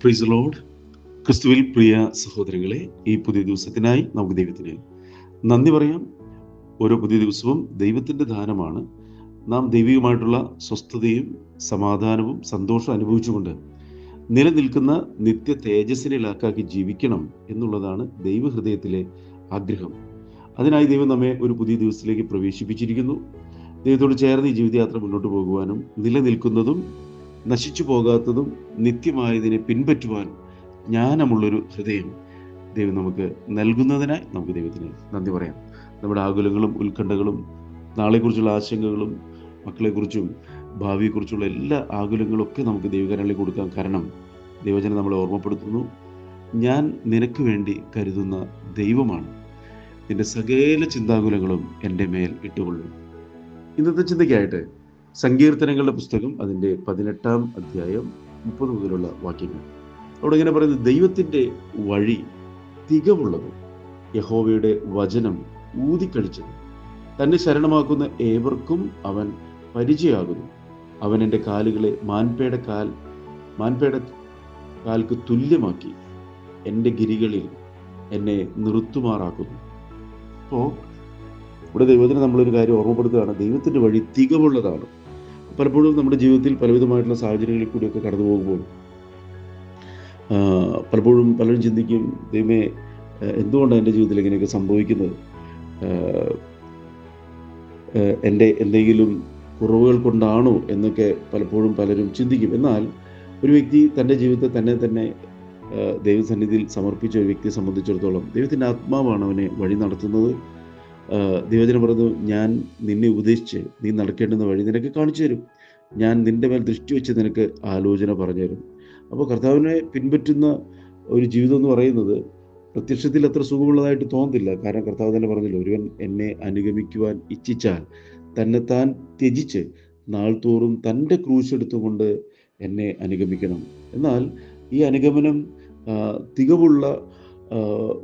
Praise the Lord. ക്രിസ്തുവിൽ പ്രിയ സഹോദരങ്ങളെ, ഈ പുതിയ ദിവസത്തിനായി നമുക്ക് ദൈവത്തിന് നന്ദി പറയാം. ഓരോ പുതിയ ദിവസവും ദൈവത്തിൻ്റെ ദാനമാണ്. നാം ദൈവികമായിട്ടുള്ള സ്വസ്ഥതയും സമാധാനവും സന്തോഷവും അനുഭവിച്ചുകൊണ്ട് നിലനിൽക്കുന്ന നിത്യ തേജസ്സിനെ ലാക്കാക്കി ജീവിക്കണം എന്നുള്ളതാണ് ദൈവഹൃദയത്തിലെ ആഗ്രഹം. അതിനായി ദൈവം നമ്മെ ഒരു പുതിയ ദിവസത്തിലേക്ക് പ്രവേശിപ്പിച്ചിരിക്കുന്നു. ദൈവത്തോട് ചേർന്ന് ഈ ജീവിതയാത്ര മുന്നോട്ട് പോകുവാനും നിലനിൽക്കുന്നതും നശിച്ചു പോകാത്തതും നിത്യമായതിനെ പിൻപറ്റുവാൻ ജ്ഞാനമുള്ളൊരു ഹൃദയം ദൈവം നമുക്ക് നൽകുന്നതിനായി നമുക്ക് ദൈവത്തിന് നന്ദി പറയാം. നമ്മുടെ ആകുലങ്ങളും ഉത്കണ്ഠകളും നാളെക്കുറിച്ചുള്ള ആശങ്കകളും മക്കളെക്കുറിച്ചും ഭാവിയെക്കുറിച്ചുള്ള എല്ലാ ആകുലങ്ങളൊക്കെ നമുക്ക് ദൈവകരങ്ങളിൽ കൊടുക്കാൻ കാരണം ദൈവജനം നമ്മളെ ഓർമ്മപ്പെടുത്തുന്നു, ഞാൻ നിനക്ക് വേണ്ടി കരുതുന്ന ദൈവമാണ്, നിന്റെ സകല ചിന്താകുലങ്ങളും എൻ്റെ മേൽ ഇട്ടുകൊള്ളും. ഇന്നത്തെ ചിന്തയ്ക്കായിട്ട് സങ്കീർത്തനങ്ങളുടെ പുസ്തകം അതിൻ്റെ 18-ാം അധ്യായം 30 മുതലുള്ള വാക്യങ്ങൾ. അവിടെ ഇങ്ങനെ പറയുന്നത്, ദൈവത്തിൻ്റെ വഴി തികവുള്ളത്, യഹോവയുടെ വചനം ഊതിക്കഴിച്ചത്, തന്നെ ശരണമാക്കുന്ന ഏവർക്കും അവൻ പരിചയമാകുന്നു. അവൻ എൻ്റെ കാലുകളെ മാൻപേട കാൽക്ക് തുല്യമാക്കി എൻ്റെ ഗിരികളിൽ എന്നെ നിർത്തുമാറാക്കുന്നു. അപ്പോൾ ഇവിടെ ദൈവത്തിന് നമ്മളൊരു കാര്യം ഓർമ്മപ്പെടുത്തുകയാണ്, ദൈവത്തിൻ്റെ വഴി തികവുള്ളതാണ്. പലപ്പോഴും നമ്മുടെ ജീവിതത്തിൽ പലവിധമായിട്ടുള്ള സാഹചര്യങ്ങളിൽ കൂടിയൊക്കെ കടന്നു പോകുമ്പോൾ പലപ്പോഴും പലരും ചിന്തിക്കും, ദൈവമേ എന്തുകൊണ്ടാണ് എൻ്റെ ജീവിതത്തിൽ ഇങ്ങനെയൊക്കെ സംഭവിക്കുന്നത്, എൻ്റെ എന്തെങ്കിലും കുറവുകൾ കൊണ്ടാണോ എന്നൊക്കെ പലപ്പോഴും പലരും ചിന്തിക്കും. എന്നാൽ ഒരു വ്യക്തി തൻ്റെ ജീവിതത്തെ തന്നെ ദൈവസന്നിധിയിൽ സമർപ്പിച്ച ഒരു വ്യക്തിയെ സംബന്ധിച്ചിടത്തോളം ദൈവത്തിൻ്റെ ആത്മാവാണ് അവനെ വഴി നടത്തുന്നത്. ദൈവജനം പറഞ്ഞു, ഞാൻ നിന്നെ ഉപദേശിച്ച് നീ നടക്കേണ്ടുന്ന വഴി നിനക്ക് കാണിച്ചു തരും, ഞാൻ നിൻ്റെ മേൽ ദൃഷ്ടി വെച്ച് നിനക്ക് ആലോചന പറഞ്ഞു തരും. അപ്പോൾ കർത്താവിനെ പിൻപറ്റുന്ന ഒരു ജീവിതം എന്ന് പറയുന്നത് പ്രത്യക്ഷത്തിൽ അത്ര സുഖമുള്ളതായിട്ട് തോന്നുന്നില്ല. കാരണം കർത്താവ് തന്നെ പറഞ്ഞല്ലോ, ഒരുവൻ എന്നെ അനുഗമിക്കുവാൻ ഇച്ഛിച്ചാൽ തന്നെത്താൻ ത്യജിച്ച് നാൾ തോറും തൻ്റെ ക്രൂശ് എടുത്തുകൊണ്ട് എന്നെ അനുഗമിക്കണം. എന്നാൽ ഈ അനുഗമനം തികവുള്ള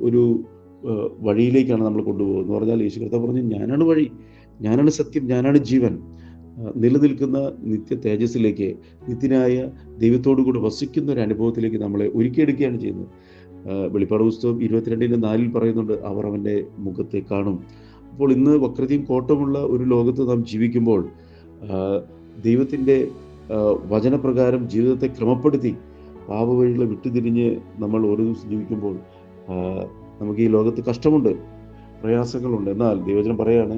ഒരു വഴിയിലേക്കാണ് നമ്മൾ കൊണ്ടുപോകുന്നത്. എന്ന് പറഞ്ഞാൽ യേശു കർത്താവ് പറഞ്ഞു, ഞാനാണ് വഴി, ഞാനാണ് സത്യം, ഞാനാണ് ജീവൻ. നിലനിൽക്കുന്ന നിത്യ തേജസ്സിലേക്ക്, നിത്യനായ ദൈവത്തോടു കൂടി വസിക്കുന്ന ഒരു അനുഭവത്തിലേക്ക് നമ്മളെ ഒരുക്കിയെടുക്കുകയാണ് ചെയ്യുന്നത്. വെളിപ്പാട് പുസ്തകം 22:4 പറയുന്നുണ്ട്, അവർ അവൻ്റെ മുഖത്തെ കാണും. അപ്പോൾ ഇന്ന് വക്രതയും കോട്ടമുള്ള ഒരു ലോകത്ത് നാം ജീവിക്കുമ്പോൾ ദൈവത്തിൻ്റെ വചനപ്രകാരം ജീവിതത്തെ ക്രമപ്പെടുത്തി പാപവഴികളെ വിട്ടുതിരിഞ്ഞ് നമ്മൾ ഓരോ ദിവസം ജീവിക്കുമ്പോൾ നമുക്ക് ഈ ലോകത്ത് കഷ്ടമുണ്ട്, പ്രയാസങ്ങളുണ്ട്. എന്നാൽ ദൈവവചനം പറയാണ്,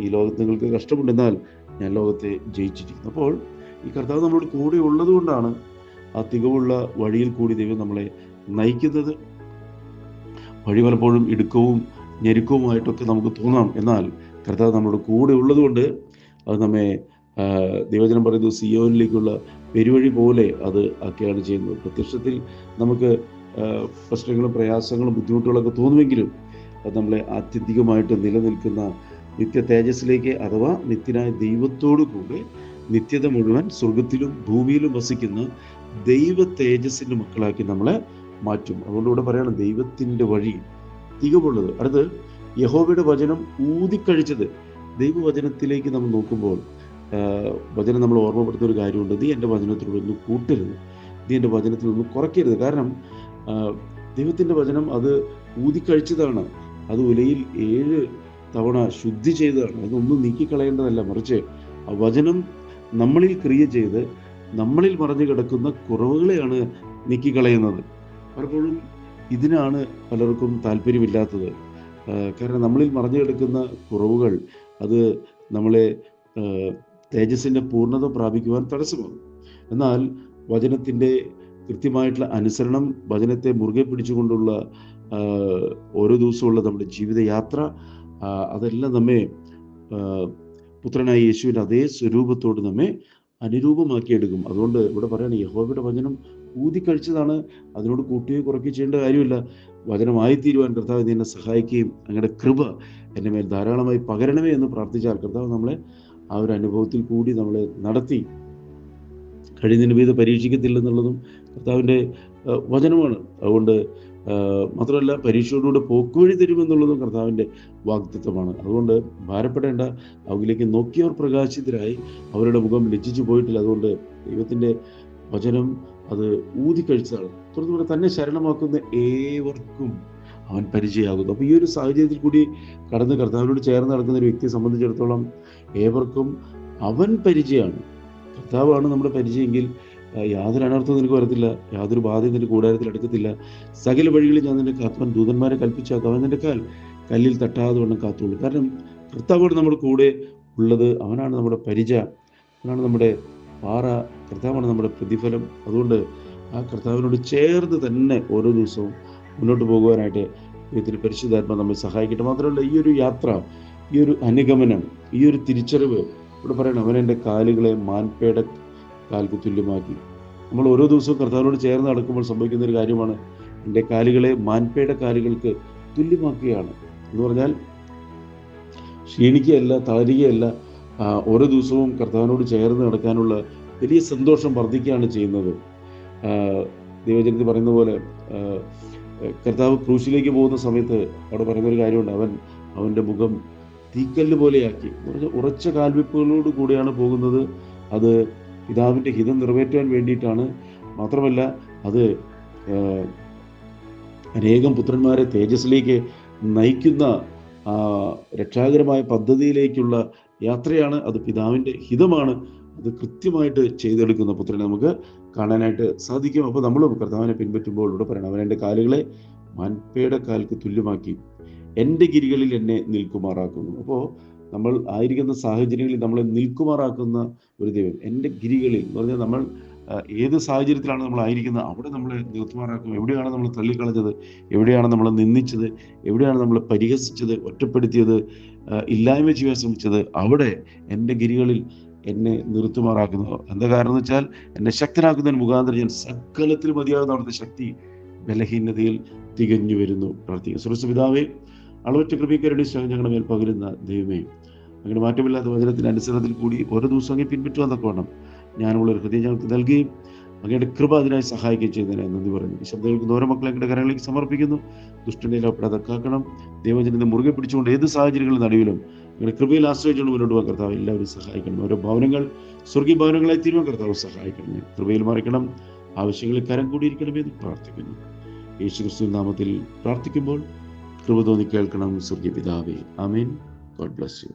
ഈ ലോകത്ത് നിങ്ങൾക്ക് കഷ്ടമുണ്ട്, എന്നാൽ ഞാൻ ലോകത്തെ ജയിച്ചിരിക്കുന്നു. അപ്പോൾ ഈ കർത്താവ് നമ്മളോട് കൂടെ ഉള്ളത് കൊണ്ടാണ് ആ തികവുള്ള വഴിയിൽ കൂടി ദൈവം നമ്മളെ നയിക്കുന്നത്. വഴി പലപ്പോഴും ഇടുക്കവും ഞെരുക്കവുമായിട്ടൊക്കെ നമുക്ക് തോന്നാം, എന്നാൽ കർത്താവ് നമ്മളോട് കൂടെ ഉള്ളത് കൊണ്ട് അത് നമ്മെ ദൈവജനം പറയുന്നത് സിയോനിലേക്കുള്ള പെരുവഴി പോലെ അത് ഒക്കെയാണ് ചെയ്യുന്നത്. പ്രത്യക്ഷത്തിൽ നമുക്ക് പ്രശ്നങ്ങളും പ്രയാസങ്ങളും ബുദ്ധിമുട്ടുകളൊക്കെ തോന്നുമെങ്കിലും അത് നമ്മളെ ആത്യന്തികമായിട്ട് നിലനിൽക്കുന്ന നിത്യ തേജസ്സിലേക്ക്, അഥവാ നിത്യനായ ദൈവത്തോടു കൂടെ നിത്യത മുഴുവൻ സ്വർഗത്തിലും ഭൂമിയിലും വസിക്കുന്ന ദൈവ തേജസ്സിൻ്റെ മക്കളാക്കി നമ്മളെ മാറ്റും. അതുകൊണ്ട് ഇവിടെ പറയണം, ദൈവത്തിൻ്റെ വഴി തികവുള്ളത്. അടുത്ത് യഹോവയുടെ വചനം ഊതിക്കഴിച്ചത്. ദൈവവചനത്തിലേക്ക് നമ്മൾ നോക്കുമ്പോൾ വചനം നമ്മൾ ഓർമ്മപ്പെടുത്തുന്ന ഒരു കാര്യമുണ്ട്, നീ എൻ്റെ വചനത്തിലൊന്നും കൂട്ടരുത്, നീ എൻ്റെ വചനത്തിലൊന്നും കുറയ്ക്കരുത്. കാരണം ദൈവത്തിൻ്റെ വചനം അത് ഊതിക്കഴിച്ചതാണ്, അത് ഉലയിൽ 7 തവണ ശുദ്ധി ചെയ്തതാണ്. അതൊന്നും നീക്കിക്കളയേണ്ടതല്ല, മറിച്ച് ആ വചനം നമ്മളിൽ ക്രിയ ചെയ്ത് നമ്മളിൽ മറഞ്ഞു കിടക്കുന്ന കുറവുകളെയാണ് നീക്കിക്കളയുന്നത്. പലപ്പോഴും ഇതിനാണ് പലർക്കും താല്പര്യമില്ലാത്തത്. കാരണം നമ്മളിൽ മറഞ്ഞു കിടക്കുന്ന കുറവുകൾ അത് നമ്മളെ തേജസ്സിൻ്റെ പൂർണ്ണത പ്രാപിക്കുവാൻ തടസ്സമാകും. എന്നാൽ വചനത്തിൻ്റെ കൃത്യമായിട്ടുള്ള അനുസരണം, വചനത്തെ മുറുകെ പിടിച്ചുകൊണ്ടുള്ള ഓരോ ദിവസമുള്ള നമ്മുടെ ജീവിതയാത്ര, അതെല്ലാം നമ്മെ പുത്രനായ യേശുവിൻ്റെ അതേ സ്വരൂപത്തോട് നമ്മെ അനുരൂപമാക്കിയെടുക്കും. അതുകൊണ്ട് ഇവിടെ പറയുകയാണ്, യഹോവയുടെ വചനം ഊതിക്കഴിച്ചതാണ്, അതിനോട് കൂട്ടുകയോ കുറയ്ക്കുകയോ ചെയ്യേണ്ട കാര്യമില്ല. വചനമായിത്തീരുവാൻ കർത്താവ് എന്നെ സഹായിക്കുകയും അങ്ങയുടെ കൃപ എൻ്റെ മേൽ ധാരാളമായി പകരണമേ എന്ന് പ്രാർത്ഥിച്ചാൽ കർത്താവ് നമ്മളെ ആ ഒരു അനുഭവത്തിൽ കൂടി നമ്മളെ നടത്തി കഴിയുന്നതിന് വിധ പരീക്ഷിക്കത്തില്ലെന്നുള്ളതും കർത്താവിൻ്റെ വചനമാണ്. അതുകൊണ്ട് മാത്രമല്ല, പരീക്ഷയോടുകൂടെ പോക്കുവഴി തരുമെന്നുള്ളതും കർത്താവിൻ്റെ വാഗ്ദത്തമാണ്. അതുകൊണ്ട് ഭാരപ്പെടേണ്ട, അവരിലേക്ക് നോക്കിയവർ പ്രകാശിതരായി, അവരുടെ മുഖം ലജ്ജിച്ചു പോയിട്ടില്ല. അതുകൊണ്ട് ദൈവത്തിൻ്റെ വചനം അത് ഊതിക്കഴിച്ചതാണ്. തുടർന്ന് തന്നെ ശരണമാക്കുന്ന ഏവർക്കും അവൻ പരിചയമാകുന്നു. അപ്പോൾ ഈ ഒരു സാഹചര്യത്തിൽ കൂടി കർത്താവിനോട് ചേർന്ന് നടക്കുന്ന ഒരു വ്യക്തിയെ സംബന്ധിച്ചിടത്തോളം ഏവർക്കും അവൻ പരിചയമാണ്. കർത്താവാണ് നമ്മുടെ പരിചയമെങ്കിൽ യാതൊരു അനർത്ഥവും നിനക്ക് വരത്തില്ല, യാതൊരു ബാധയും നിന്റെ കൂടാരത്തിൽ അടുക്കത്തില്ല. സകല വഴികളിൽ ഞാൻ നിന്റെ കാത്തുവാൻ ദൂതന്മാരെ കൽപ്പിച്ചാക്കും, അവൻ നിന്റെ കല്ലിൽ തട്ടാതെ വണ്ണം കാത്തുള്ളൂ. കാരണം കർത്താവോട് നമ്മുടെ കൂടെ ഉള്ളത്, അവനാണ് നമ്മുടെ പരിചയം, അവനാണ് നമ്മുടെ പാറ, കർത്താവാണ് നമ്മുടെ പ്രതിഫലം. അതുകൊണ്ട് ആ കർത്താവിനോട് ചേർന്ന് തന്നെ ഓരോ ദിവസവും മുന്നോട്ട് പോകുവാനായിട്ട് ദൈവത്തിൻ്റെ പരിശുദ്ധാത്മാ നമ്മെ സഹായിക്കട്ടെ. മാത്രമല്ല, ഈ ഒരു യാത്ര, ഈ ഒരു അനുഗമനം, ഈ ഒരു തിരിച്ചറിവ് ഇവിടെ പറയണം, അവൻ എൻ്റെ കാലുകളെ മാൻപേട കാൽക്ക് തുല്യമാക്കി. നമ്മൾ ഓരോ ദിവസവും കർത്താവിനോട് ചേർന്ന് നടക്കുമ്പോൾ സംഭവിക്കുന്ന ഒരു കാര്യമാണ്, എൻ്റെ കാലുകളെ മാൻപേട കാലുകൾക്ക് തുല്യമാക്കുകയാണ് എന്ന് പറഞ്ഞാൽ ക്ഷീണിക്കുകയല്ല, തളരുകയല്ല, ഓരോ ദിവസവും കർത്താവിനോട് ചേർന്ന് നടക്കാനുള്ള വലിയ സന്തോഷം വർദ്ധിക്കുകയാണ് ചെയ്യുന്നത്. ദൈവജനത്തിൽ പറയുന്ന പോലെ കർത്താവ് ക്രൂശിലേക്ക് പോകുന്ന സമയത്ത് അവിടെ പറയുന്നൊരു കാര്യമുണ്ട്, അവൻ്റെ മുഖം തീക്കല്ല് പോലെയാക്കി. ഉറച്ച കാൽവെപ്പുകളോട് കൂടിയാണ് പോകുന്നത്. അത് പിതാവിൻ്റെ ഹിതം നിറവേറ്റാൻ വേണ്ടിയിട്ടാണ്. മാത്രമല്ല, അത് അനേകം പുത്രന്മാരെ തേജസ്സിലേക്ക് നയിക്കുന്ന രക്ഷാകരമായ പദ്ധതിയിലേക്കുള്ള യാത്രയാണ്. അത് പിതാവിൻ്റെ ഹിതമാണ്. അത് കൃത്യമായിട്ട് ചെയ്തെടുക്കുന്ന പുത്രനെ നമുക്ക് കാണാനായിട്ട് സാധിക്കും. അപ്പോൾ നമ്മളും കർത്താവിനെ പിൻപറ്റുമ്പോൾ ഇവിടെ പറയണം, അവൻ എൻ്റെ കാലുകളെ മാൻപേട കാൽക്ക് തുല്യമാക്കി, എൻ്റെ ഗിരികളിൽ എന്നെ നിൽക്കുമാറാക്കുന്നു. അപ്പോൾ നമ്മൾ ആയിരിക്കുന്ന സാഹചര്യങ്ങളിൽ നമ്മളെ നിൽക്കുമാറാക്കുന്ന ഒരു ദൈവം, എൻ്റെ ഗിരികളിൽ എന്ന് പറഞ്ഞാൽ നമ്മൾ ഏത് സാഹചര്യത്തിലാണ് നമ്മൾ ആയിരിക്കുന്നത് അവിടെ നമ്മളെ നിർത്തുമാറാക്കും. എവിടെയാണ് നമ്മൾ തള്ളിക്കളഞ്ഞത്, എവിടെയാണ് നമ്മൾ നിന്ദിച്ചത്, എവിടെയാണ് നമ്മൾ പരിഹസിച്ചത്, ഒറ്റപ്പെടുത്തിയത്, ഇല്ലായ്മ ചെയ്യാൻ ശ്രമിച്ചത്, അവിടെ എൻ്റെ ഗിരികളിൽ എന്നെ നിർത്തുമാറാക്കുന്നു. എന്താ കാരണം എന്ന് വെച്ചാൽ, എന്നെ ശക്തനാക്കുന്നതിന് മുഖാന്തരം ഞാൻ സകലത്തിൽ മതിയാകുന്ന അവിടുത്തെ ശക്തി ബലഹീനതയിൽ തികഞ്ഞു വരുന്നു. പ്രാർത്ഥിക്കുക. സ്വർഗ്ഗസ്ഥ പിതാവേ, അളവറ്റ കൃപയ്ക്കരുടെ ഞങ്ങളുടെ മേൽ പകരുന്ന ദൈവമേ, അങ്ങനെ മാറ്റമില്ലാത്ത വചനത്തിൻ്റെ അനുസരണത്തിൽ കൂടി ഓരോ ദിവസവും അങ്ങ് പിൻപറ്റുവാൻ തക്കവണ്ണം ഞാനുള്ളൊരു ഹൃദയം ഞങ്ങൾക്ക് നൽകുകയും അങ്ങയുടെ കൃപ അതിനായി സഹായിക്കുകയും ചെയ്യുന്നതിനായി നന്ദി പറയുന്നു. ഈ ശബ്ദം കേൾക്കുന്ന ഓരോ മക്കളെ അങ്ങയുടെ കരങ്ങളിലേക്ക് സമർപ്പിക്കുന്നു. ദുഷ്ടനെ അപ്പെടാതെ കാക്കണം. ദൈവജനത്തെ മുറുകെ പിടിച്ചുകൊണ്ട് ഏത് സാഹചര്യങ്ങളുടെ നടുവിലും നിങ്ങളുടെ കൃപയിൽ ആശ്രയിച്ചുകൊണ്ട് മുന്നോട്ട് പോകാൻ കർത്താവ് എല്ലാവരും സഹായിക്കണം. ഓരോ ഭവനങ്ങൾ സ്വർഗീയ ഭവനങ്ങളായി തീരുവാൻ കർത്താവ് സഹായിക്കണം. കൃപയിൽ മറിക്കണം. ആവശ്യങ്ങളിൽ കരം കൂടിയിരിക്കണമേ എന്ന് പ്രാർത്ഥിക്കുന്നു. യേശുക്രിസ്തു നാമത്തിൽ പ്രാർത്ഥിക്കുമ്പോൾ കൃപ തോന്നി കേൾക്കണം സ്വർഗീയ പിതാവേ. ആമേൻ. God bless U.